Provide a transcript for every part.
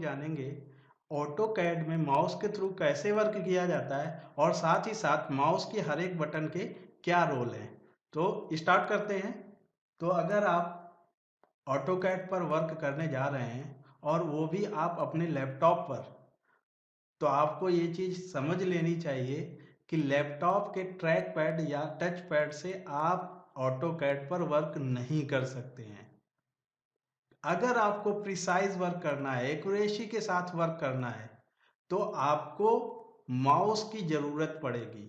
जानेंगे auto CAD में mouse के थ्रू कैसे वर्क किया जाता है और साथ ही साथ माउस की हर एक बटन के क्या रोल हैं। तो स्टार्ट करते हैं। तो अगर आप ऑटो कैड पर वर्क करने जा रहे हैं और वो भी आप अपने लैपटॉप पर, तो आपको ये चीज़ समझ लेनी चाहिए कि लैपटॉप के ट्रैक पैड या टच पैड से आप ऑटो कैड पर वर्क नहीं कर सकते हैं। अगर आपको प्रिसाइज वर्क करना है, एक्यूरेसी के साथ वर्क करना है, तो आपको माउस की ज़रूरत पड़ेगी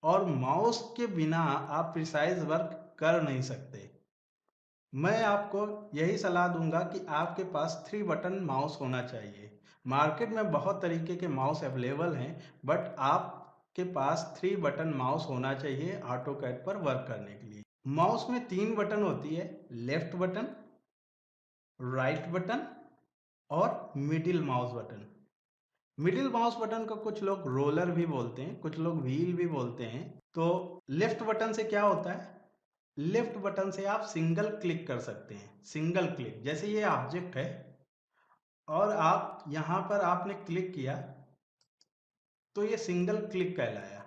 और माउस के बिना आप प्रिसाइज वर्क कर नहीं सकते। मैं आपको यही सलाह दूंगा कि आपके पास 3 बटन माउस होना चाहिए। मार्केट में बहुत तरीके के माउस अवेलेबल हैं, बट आपके पास 3 बटन माउस होना चाहिए ऑटो कैड पर वर्क करने के लिए। माउस में 3 बटन होती है, लेफ्ट बटन, राइट बटन और middle mouse button. Middle mouse button को कुछ लोग रोलर भी बोलते हैं, कुछ लोग व्हील भी बोलते हैं। तो लेफ्ट बटन से क्या होता है, लेफ्ट बटन से आप सिंगल क्लिक कर सकते हैं। सिंगल क्लिक, जैसे ये ऑब्जेक्ट है और आप यहां पर आपने क्लिक किया तो ये सिंगल क्लिक कहलाया।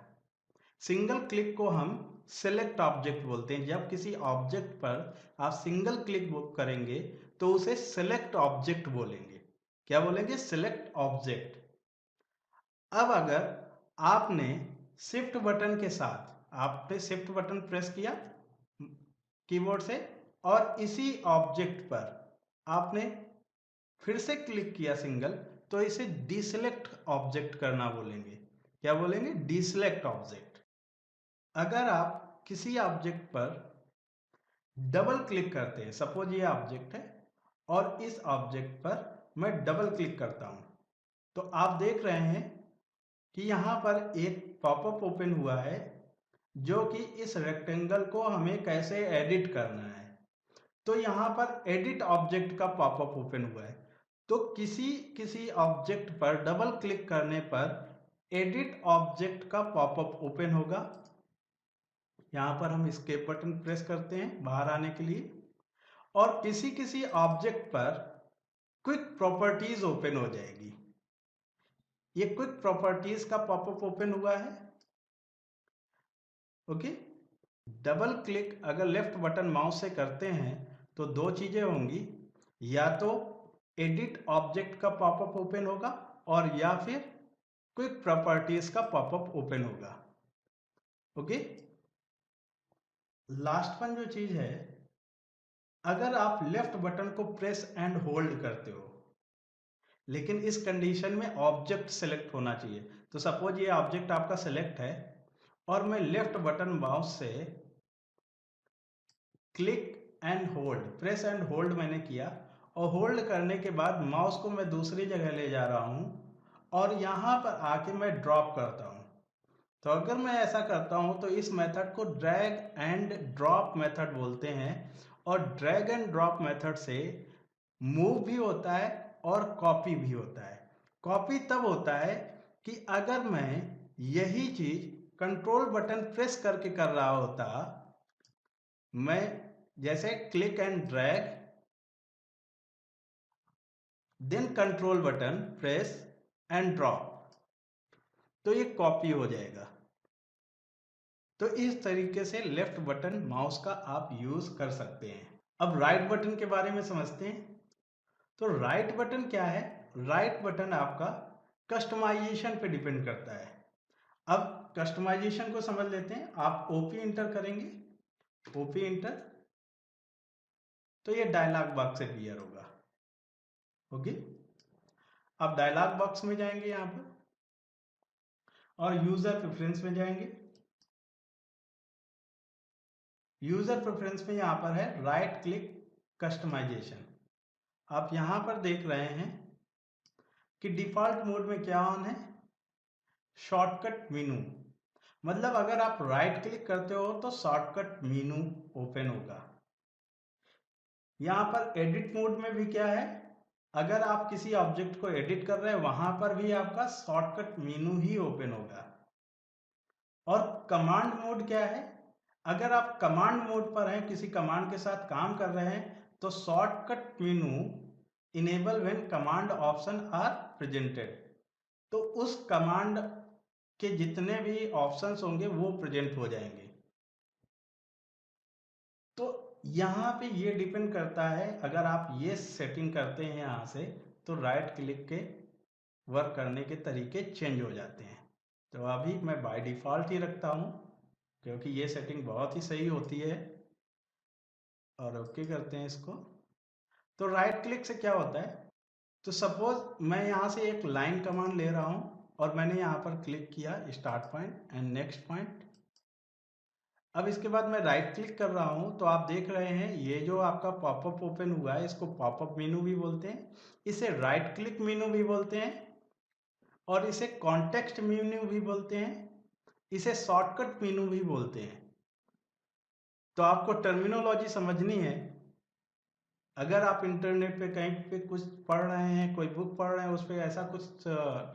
सिंगल क्लिक को हम सेलेक्ट ऑब्जेक्ट बोलते हैं। जब किसी ऑब्जेक्ट पर आप सिंगल क्लिक करेंगे तो उसे सेलेक्ट ऑब्जेक्ट बोलेंगे। क्या बोलेंगे? Select object. अब अगर आपने शिफ्ट बटन के साथ आपने शिफ्ट बटन प्रेस किया कीबोर्ड से और इसी ऑब्जेक्ट पर आपने फिर से क्लिक किया सिंगल, तो इसे डिसेलेक्ट ऑब्जेक्ट करना बोलेंगे। क्या बोलेंगे? Deselect object. अगर आप किसी ऑब्जेक्ट पर डबल क्लिक करते हैं, सपोज ये ऑब्जेक्ट है और इस ऑब्जेक्ट पर मैं डबल क्लिक करता हूं, तो आप देख रहे हैं कि यहां पर एक पॉपअप ओपन हुआ है जो कि इस रेक्टेंगल को हमें कैसे एडिट करना है। तो यहां पर एडिट ऑब्जेक्ट का पॉपअप ओपन हुआ है। तो किसी किसी ऑब्जेक्ट पर डबल क्लिक करने पर एडिट ऑब्जेक्ट का पॉपअप ओपन होगा। यहां पर हम एस्केप बटन प्रेस करते हैं बाहर आने के लिए, और किसी किसी ऑब्जेक्ट पर क्विक प्रॉपर्टीज ओपन हो जाएगी। ये क्विक प्रॉपर्टीज का पॉपअप ओपन हुआ है। ओके, डबल क्लिक अगर लेफ्ट बटन माउस से करते हैं तो दो चीजें होंगी, या तो एडिट ऑब्जेक्ट का पॉपअप ओपन होगा और या फिर क्विक प्रॉपर्टीज का पॉपअप ओपन होगा। ओके, लास्ट वन जो चीज है, अगर आप लेफ्ट बटन को प्रेस एंड होल्ड करते हो, लेकिन इस कंडीशन में ऑब्जेक्ट सेलेक्ट होना चाहिए। तो सपोज ये ऑब्जेक्ट आपका सेलेक्ट है और मैं लेफ्ट बटन माउस से click and hold, press and hold मैंने किया और होल्ड करने के बाद माउस को मैं दूसरी जगह ले जा रहा हूं और यहां पर आके मैं ड्रॉप करता हूं। तो अगर मैं ऐसा करता हूं तो इस मेथड को ड्रैग एंड ड्रॉप मेथड बोलते हैं। और ड्रैग एंड ड्रॉप मेथड से मूव भी होता है और कॉपी भी होता है। कॉपी तब होता है कि अगर मैं यही चीज कंट्रोल बटन प्रेस करके कर रहा होता, मैं जैसे click and drag then control button press and drop, तो ये कॉपी हो जाएगा। तो इस तरीके से लेफ्ट बटन माउस का आप यूज कर सकते हैं। अब राइट बटन के बारे में समझते हैं। तो राइट बटन क्या है? राइट बटन आपका कस्टमाइजेशन पे डिपेंड करता है। अब कस्टमाइजेशन को समझ लेते हैं। आप ओपी इंटर करेंगे, ओपी इंटर, तो ये डायलॉग बॉक्स अपीयर होगा। ओके, आप डायलॉग बॉक्स में जाएंगे यहां पर और यूजर प्रेफरेंस में जाएंगे। यूजर प्रेफरेंस में यहां पर है राइट क्लिक कस्टमाइजेशन। आप यहां पर देख रहे हैं कि डिफॉल्ट मोड में क्या ऑन है? Shortcut menu. मतलब अगर आप राइट क्लिक करते हो तो शॉर्टकट मेनू ओपन होगा। यहां पर एडिट मोड में भी क्या है? अगर आप किसी ऑब्जेक्ट को एडिट कर रहे हैं वहां पर भी आपका शॉर्टकट मेनू ही ओपन होगा। और कमांड मोड क्या है? अगर आप कमांड मोड पर हैं, किसी कमांड के साथ काम कर रहे हैं, तो shortcut menu enable when command option are presented. तो उस कमांड के जितने भी ऑप्शंस होंगे वो प्रेजेंट हो जाएंगे। तो यहाँ पे ये डिपेंड करता है, अगर आप ये सेटिंग करते हैं यहाँ से तो राइट क्लिक के वर्क करने के तरीके चेंज हो जाते हैं। तो अभी मैं बाय डिफ़ॉल्ट ही रखता हूँ क्योंकि ये सेटिंग बहुत ही सही होती है। और ओके करते हैं इसको। तो राइट क्लिक से क्या होता है, तो सपोज मैं यहाँ से एक लाइन कमांड ले रहा हूँ और मैंने यहाँ पर क्लिक किया start point and next point. अब इसके बाद मैं राइट क्लिक कर रहा हूँ तो आप देख रहे हैं ये जो आपका पॉपअप ओपन हुआ है इसको पॉपअप मेनू भी बोलते हैं, इसे राइट क्लिक मेनू भी बोलते हैं, और इसे कॉन्टेक्स्ट मेनू भी बोलते हैं, इसे शॉर्टकट मेनू भी बोलते हैं। तो आपको टर्मिनोलॉजी समझनी है। अगर आप इंटरनेट पे कहीं पे कुछ पढ़ रहे हैं, कोई बुक पढ़ रहे हैं, उस पर ऐसा कुछ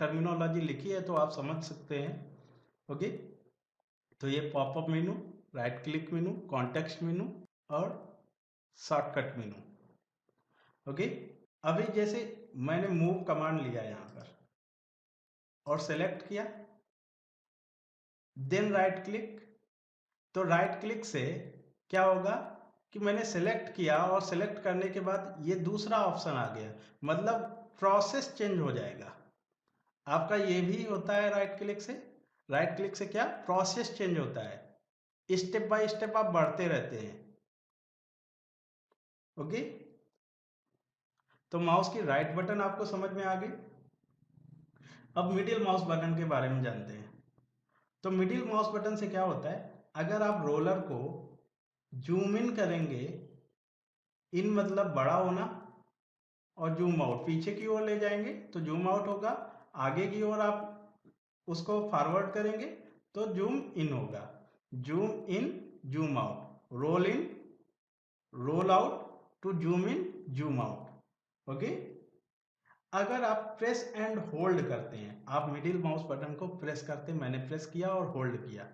टर्मिनोलॉजी लिखी है तो आप समझ सकते हैं। ओके, तो ये पॉपअप मेनू, राइट क्लिक मेनू, कॉन्टेक्स्ट मेनू और शॉर्टकट मेनू। ओके, अभी जैसे मैंने मूव कमांड लिया यहाँ पर और सेलेक्ट किया, देन राइट क्लिक। तो राइट क्लिक से क्या होगा कि मैंने सेलेक्ट किया और सेलेक्ट करने के बाद ये दूसरा ऑप्शन आ गया, मतलब प्रोसेस चेंज हो जाएगा। आपका ये भी होता है राइट क्लिक से। राइट क्लिक से क्या प्रोसेस चेंज होता है, स्टेप बाय स्टेप आप बढ़ते रहते हैं। ओके, तो माउस की राइट बटन आपको समझ में आ गई। अब मिडिल माउस बटन के बारे में जानते हैं। तो मिडिल माउस बटन से क्या होता है, अगर आप रोलर को जूम इन करेंगे, इन मतलब बड़ा होना, और जूम आउट पीछे की ओर ले जाएंगे तो जूम आउट होगा, आगे की ओर आप उसको फॉरवर्ड करेंगे तो जूम इन होगा। Zoom in, zoom out, roll in, roll out, to zoom in, zoom out. Okay, अगर आप प्रेस एंड होल्ड करते हैं, आप मिडिल माउस बटन को प्रेस करते हैं, मैंने प्रेस किया और होल्ड किया,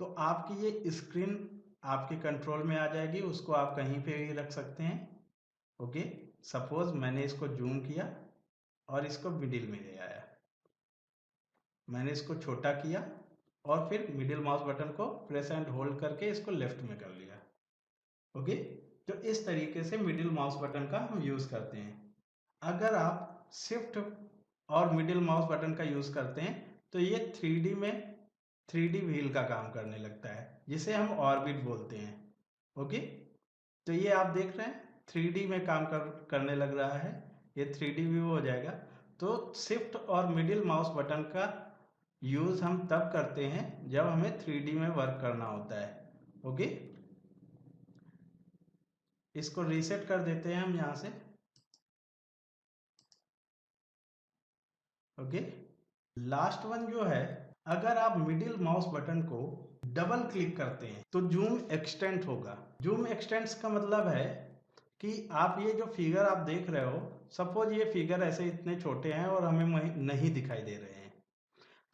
तो आपकी ये स्क्रीन आपके कंट्रोल में आ जाएगी, उसको आप कहीं पे भी रख सकते हैं। ओके, सपोज मैंने इसको जूम किया और इसको मिडिल में ले आया, मैंने इसको छोटा किया और फिर मिडिल माउस बटन को प्रेस एंड होल्ड करके इसको लेफ्ट में कर लिया। ओके, तो इस तरीके से मिडिल माउस बटन का हम यूज़ करते हैं। अगर आप शिफ्ट और मिडिल माउस बटन का यूज़ करते हैं तो ये 3D में 3D व्हील का काम करने लगता है, जिसे हम ऑर्बिट बोलते हैं। ओके, तो ये आप देख रहे हैं 3D में काम करने लग रहा है, ये 3D व्यू हो जाएगा। तो शिफ्ट और मिडिल माउस बटन का यूज़ हम तब करते हैं जब हमें 3D में वर्क करना होता है। ओके, इसको रीसेट कर देते हैं हम यहाँ से। ओके, लास्ट वन जो है, अगर आप मिडिल माउस बटन को डबल क्लिक करते हैं तो जूम एक्सटेंड होगा। जूम एक्सटेंड्स का मतलब है कि आप ये जो फिगर आप देख रहे हो, सपोज ये फिगर ऐसे इतने छोटे हैं और हमें नहीं दिखाई दे रहे हैं,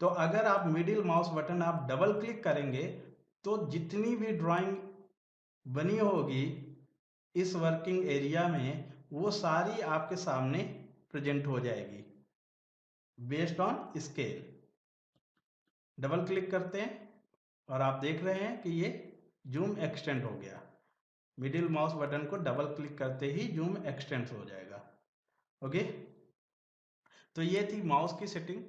तो अगर आप मिडिल माउस बटन आप डबल क्लिक करेंगे तो जितनी भी ड्राइंग बनी होगी इस वर्किंग एरिया में वो सारी आपके सामने प्रेजेंट हो जाएगी based on scale. Double click करते हैं और आप देख रहे हैं कि ये जूम एक्सटेंड हो गया। मिडिल माउस बटन को डबल क्लिक करते ही जूम एक्सटेंड हो जाएगा। ओके, तो ये थी माउस की सेटिंग।